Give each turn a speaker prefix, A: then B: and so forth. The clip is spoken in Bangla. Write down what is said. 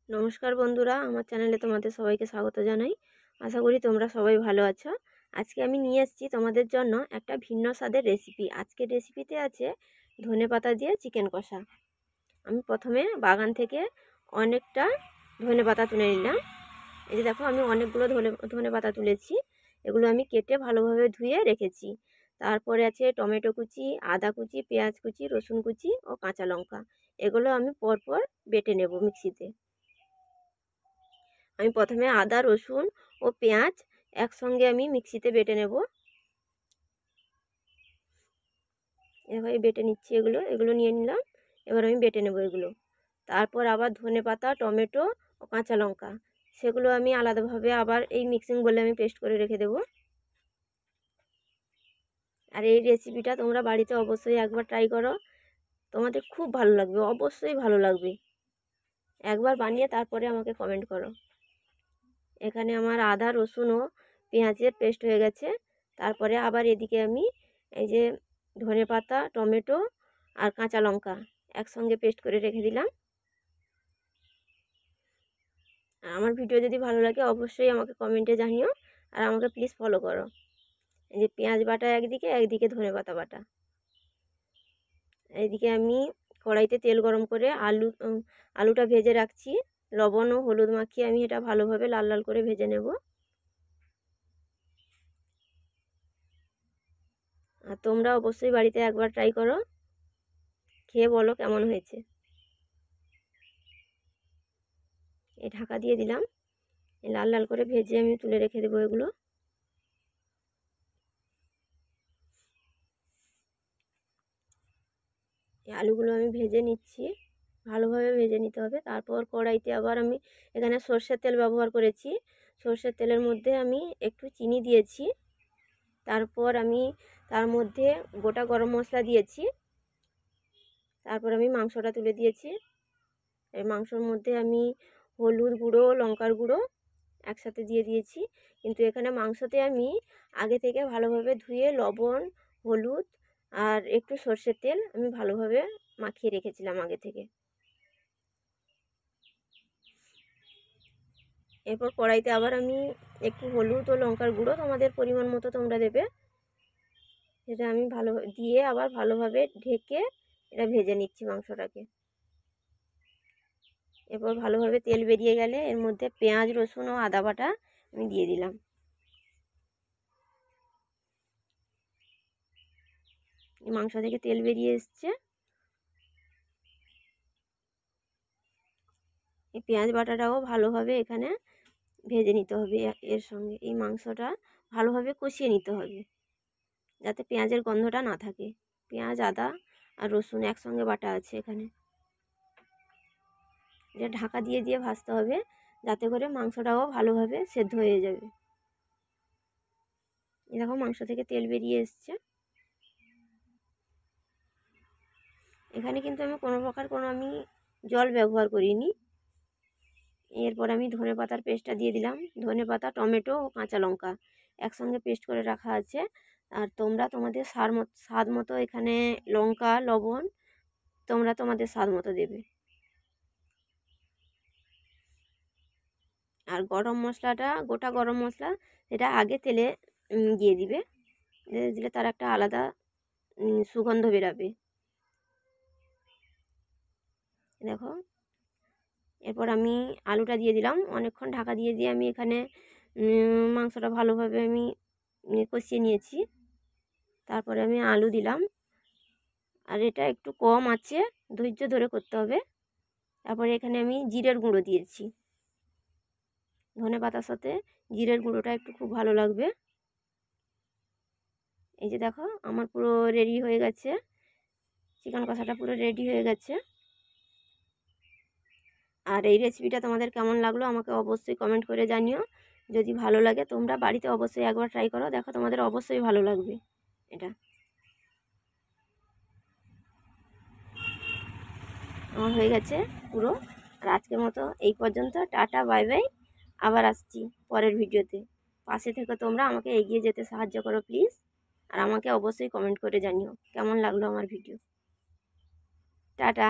A: নমস্কার বন্ধুরা, আমার চ্যানেলে তোমাদের সবাইকে স্বাগত জানাই। আশা করি তোমরা সবাই ভালো আছো। আজকে আমি নিয়ে এসেছি তোমাদের জন্য একটা ভিন্ন স্বাদের রেসিপি। আজকের রেসিপিতে আছে ধনেপাতা দিয়ে চিকেন কষা। আমি প্রথমে বাগান থেকে অনেকটা ধনেপাতা তুলে নিলাম। এই যে দেখো, আমি অনেকগুলো ধনেপাতা তুলেছি। এগুলো আমি কেটে ভালোভাবে ধুয়ে রেখেছি। তারপরে আছে টমেটো কুচি, আদা কুচি, পেঁয়াজ কুচি, রসুন কুচি ও কাঁচা লঙ্কা। এগুলো আমি পরপর বেটে নেব মিক্সিতে। আমি প্রথমে আদা, রসুন ও পেঁয়াজ একসঙ্গে আমি মিক্সিতে বেটে নেব। এভাবে বেটে নিচ্ছি। এগুলো নিয়ে নিলাম। এবার আমি বেটে নেব এগুলো। তারপর আবার ধনেপাতা, টমেটো ও কাঁচা লঙ্কা, সেগুলো আমি আলাদাভাবে আবার এই মিক্সিং বলে আমি পেস্ট করে রেখে দেব। আর এই রেসিপিটা তোমরা বাড়িতে অবশ্যই একবার ট্রাই করো, তোমাদের খুব ভালো লাগবে, অবশ্যই ভালো লাগবে। একবার বানিয়ে তারপরে আমাকে কমেন্ট করো। এখানে আমার আদা, রসুন ও পেঁয়াজের পেস্ট হয়ে গেছে। তারপরে আবার এদিকে আমি এই যে ধনেপাতা, টমেটো আর কাঁচা লঙ্কা একসঙ্গে পেস্ট করে রেখে দিলাম। আর আমার ভিডিও যদি ভালো লাগে অবশ্যই আমাকে কমেন্টে জানিও, আর আমাকে প্লিজ ফলো করো। এই যে পেঁয়াজ বাটা একদিকে, একদিকে ধনেপাতা বাটা। এইদিকে আমি কড়াইতে তেল গরম করে আলুটা ভেজে রাখছি। লবণ ও হলুদ মাখিয়ে আমি এটা ভালোভাবে লাল লাল করে ভেজে নেব। আর তোমরা অবশ্যই বাড়িতে একবার ট্রাই করো, খেয়ে বলো কেমন হয়েছে। এই ঢাকা দিয়ে দিলাম। লাল লাল করে ভেজে আমি তুলে রেখে দেবো এগুলো। এই আলুগুলো আমি ভেজে নিচ্ছি, ভালোভাবে ভেজে নিতে হবে। তারপর কড়াইতে আবার আমি এখানে সর্ষের তেল ব্যবহার করেছি। সর্ষের তেলের মধ্যে আমি একটু চিনি দিয়েছি। তারপর আমি তার মধ্যে গোটা গরম মশলা দিয়েছি। তারপর আমি মাংসটা তুলে দিয়েছি। এই মাংসর মধ্যে আমি হলুদ গুঁড়ো, লঙ্কার গুঁড়ো একসাথে দিয়ে দিয়েছি। কিন্তু এখানে মাংসতে আমি আগে থেকে ভালোভাবে ধুয়ে লবণ, হলুদ আর একটু সর্ষের তেল আমি ভালোভাবে মাখিয়ে রেখেছিলাম আগে থেকে। এরপর কড়াইতে আবার আমি একটু হলুদ ও লঙ্কার গুঁড়ো তোমাদের পরিমাণ মতো তোমরা দেবে, সেটা আমি ভালো দিয়ে আবার ভালোভাবে ঢেকে এটা ভেজে নিচ্ছি মাংসটাকে। এরপর ভালোভাবে তেল বেরিয়ে গেলে এর মধ্যে পেঁয়াজ, রসুন ও আদা বাটা আমি দিয়ে দিলাম। মাংস থেকে তেল বেরিয়ে এসছে। এই পেঁয়াজ বাটাটাও ভালোভাবে এখানে ভেজে নিতে হবে। এর সঙ্গে এই মাংসটা ভালোভাবে কষিয়ে নিতে হবে, যাতে পেঁয়াজের গন্ধটা না থাকে। পেঁয়াজ, আদা আর রসুন একসঙ্গে বাটা আছে এখানে। এটা ঢাকা দিয়ে দিয়ে ভাজতে হবে, যাতে করে মাংসটাও ভালোভাবে সেদ্ধ হয়ে যাবে। এরকম মাংস থেকে তেল বেরিয়ে এসছে। এখানে কিন্তু আমি কোনো প্রকার আমি জল ব্যবহার করিনি। এরপর আমি ধনেপাতার পেস্টটা দিয়ে দিলাম। ধনেপাতা, টমেটো ও কাঁচা লঙ্কা একসঙ্গে পেস্ট করে রাখা আছে। আর তোমরা তোমাদের স্বাদ মতো এখানে লঙ্কা, লবণ তোমরা তোমাদের স্বাদ মতো দেবে। আর গরম মশলাটা, গোটা গরম মশলা, সেটা আগে তেলে দিয়ে দিবে। দিলে তার একটা আলাদা সুগন্ধ বেরাবে। দেখো, এরপর আমি আলুটা দিয়ে দিলাম। অনেকক্ষণ ঢাকা দিয়ে দিয়ে আমি এখানে মাংসটা ভালোভাবে আমি কষিয়ে নিয়েছি। তারপরে আমি আলু দিলাম। আর এটা একটু কম আছে, ধৈর্য ধরে করতে হবে। তারপরে এখানে আমি জিরের গুঁড়ো দিয়েছি। ধনেপাতার সাথে জিরের গুঁড়োটা একটু খুব ভালো লাগবে। এই যে দেখো, আমার পুরো রেডি হয়ে গেছে, চিকেন কষাটা পুরো রেডি হয়ে গেছে। আর এই রেসিপিটা তোমাদের কেমন লাগলো আমাকে অবশ্যই কমেন্ট করে জানিও। যদি ভালো লাগে তোমরা বাড়িতে অবশ্যই একবার ট্রাই করো, দেখো তোমাদের অবশ্যই ভালো লাগবে। এটা আমার হয়ে গেছে পুরো। আর আজকের মতো এই পর্যন্ত। Tata, bye bye. আবার আসছি পরের ভিডিওতে। পাশে থেকে তোমরা আমাকে এগিয়ে যেতে সাহায্য করো প্লিজ। আর আমাকে অবশ্যই কমেন্ট করে জানিও কেমন লাগলো আমার ভিডিও। টাটা।